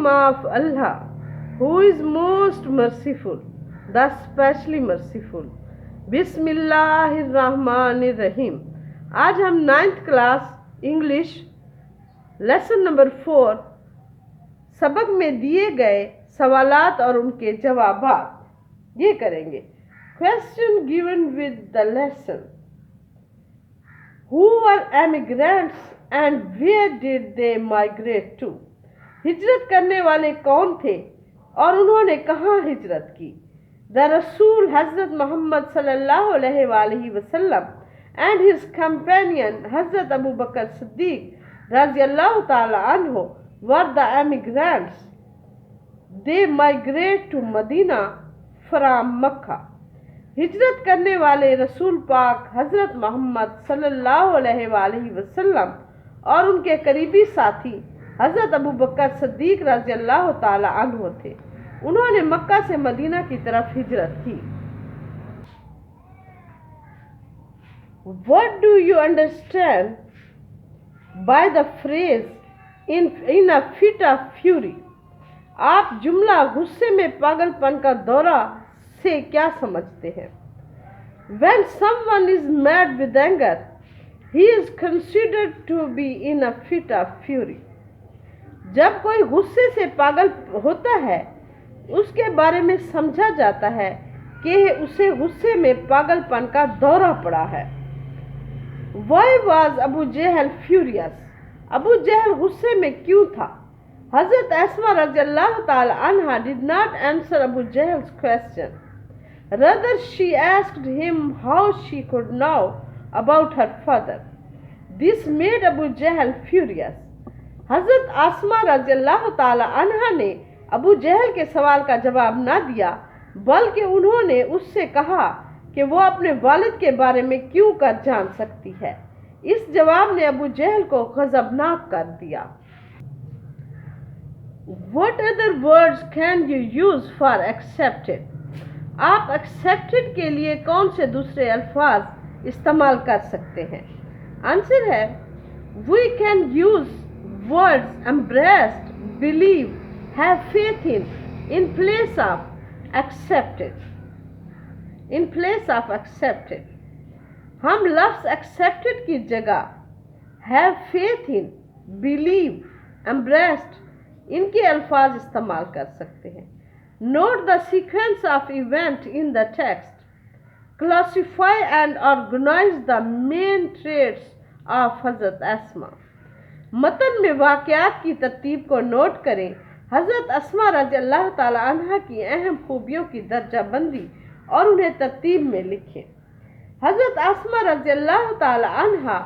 name of Allah, who is most merciful, the specially merciful. बिस्मिल्लाहिर्रहमानिर्रहीम। आज हम 9th class English lesson number 4 सबक में दिए गए सवालात और उनके जवाबात ये करेंगे। Question given with the lesson. Who were emigrants and where did they migrate to? हिजरत करने वाले कौन थे और उन्होंने कहाँ हिजरत की? The Rasul Hazrat Muhammad sallallahu alaihi wasallam and his companion Hazrat Abu Bakr Siddiq radiyallahu ta'ala anhu were the emigrants. They migrate to Medina from Makkah. हिजरत करने वाले रसूल पाक हजरत मोहम्मद सल्लल्लाहु अलैहि वसल्लम और उनके करीबी साथी हजरत अबू बकर सिद्दीक रज़ियल्लाहु ताला अन्हु थे। उन्होंने मक्का से मदीना की तरफ हिजरत की। What do you understand by the phrase in a fit of fury? आप जुमला गुस्से में पागलपन का दौरा से क्या समझते हैं? When someone is mad with anger, he is considered to be in a fit of fury. जब कोई गुस्से से पागल होता है, उसके बारे में समझा जाता है कि उसे गुस्से में पागलपन का दौरा पड़ा है। Why was Abu Jahl furious? Abu जहल गुस्से में क्यों था? हजरत अस्मा रज़ियल्लाहु ताला अन्हा did not answer Abu Jahl's question. Rather, she asked him how she could know about her father. This made Abu Jahl furious. हजरत आसमा रज़ियल्लाहु ताला अन्हा ने अबू जहल के सवाल का जवाब ना दिया, बल्कि उन्होंने उससे कहा कि वो अपने वालिद के बारे में क्यों कर जान सकती है। इस जवाब ने अबू जहल को गज़बनाक कर दिया। What other words can you use for accepted? आप accepted के लिए कौन से दूसरे अल्फाज इस्तेमाल कर सकते हैं? आंसर है we can use words embraced, believe, have faith in place of accepted. In place of accepted, हम लफ्ज accepted की जगह have faith in, believe, embraced इनके अल्फाज इस्तेमाल कर सकते हैं। Note the sequence of event in the text. Classify and organize the main traits of Hazrat Asma. मतन में वाक़यात की तरतीब को नोट करें। हज़रत अस्मा रज़ियल्लाहु ताला अन्हा की अहम खूबियों की दर्जा बंदी और उन्हें तरतीब में लिखें। हज़रत अस्मा रज़ियल्लाहु ताला अन्हा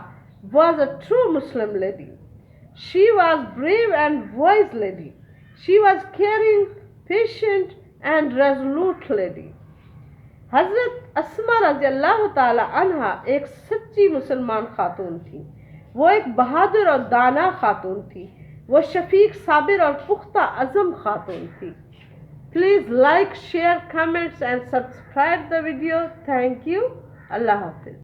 was a true Muslim lady. She was brave and wise lady. She was caring, patient and resolute lady. हज़रत अस्मा रज़ियल्लाहु ताला अन्हा एक सच्ची मुसलमान खातून थी। वो एक बहादुर और दाना खातून थी। वो शफीक, साबिर और पुख्ता अज़म खातून थी। Please like, share, comments and subscribe the video. Thank you. Allah Hafiz.